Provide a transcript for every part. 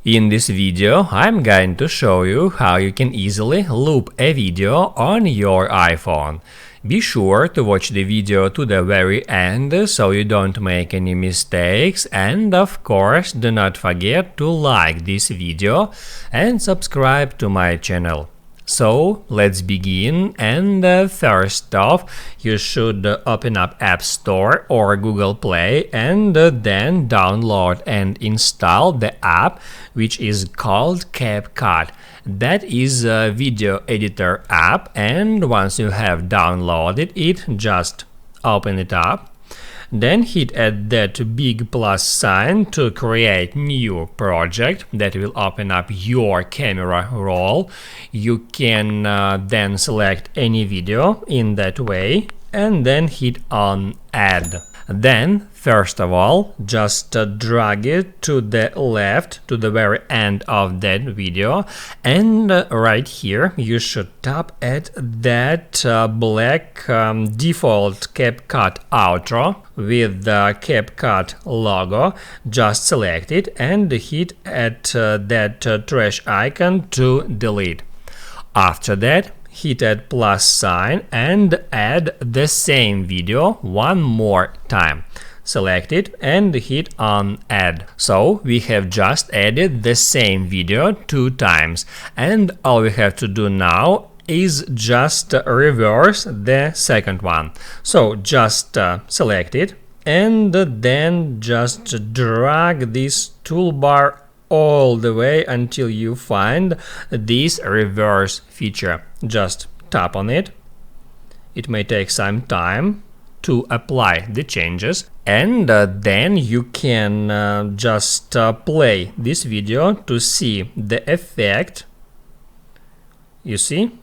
In this video, I'm going to show you how you can easily loop a video on your iPhone. Be sure to watch the video to the very end so you don't make any mistakes, and of course do not forget to like this video and subscribe to my channel. So let's begin, and first off you should open up App Store or Google Play and then download and install the app which is called CapCut. That is a video editor app, and once you have downloaded it, just open it up. Then hit at that big plus sign to create new project that will open up your camera roll. You can then select any video in that way and then hit on add. Then first of all just drag it to the left to the very end of that video, and right here you should tap at that black default CapCut outro with the CapCut logo. Just select it and hit at that trash icon to delete. After that, hit that plus sign and add the same video one more time. Select it and hit on add. So we have just added the same video 2 times, and all we have to do now is just reverse the second one. So just select it and then just drag this toolbar all the way until you find this reverse feature. Just tap on it. It may take some time to apply the changes, and then you can just play this video to see the effect. You see,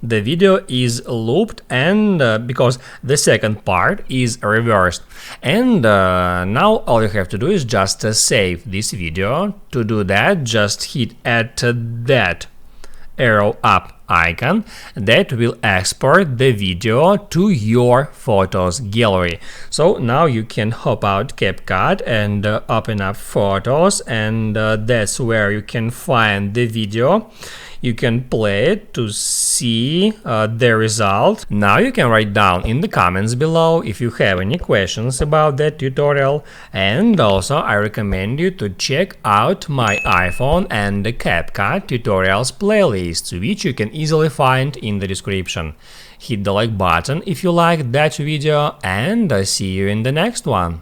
the video is looped, and because the second part is reversed. And now all you have to do is just save this video. To do that, just hit at that arrow up icon that will export the video to your photos gallery. So now you can hop out CapCut and open up photos, and that's where you can find the video. You can play it to see the result. Now you can write down in the comments below if you have any questions about that tutorial, and also I recommend you to check out my iPhone and the CapCut tutorials playlists, which you can easily find in the description. Hit the like button if you liked that video, and I see you in the next one.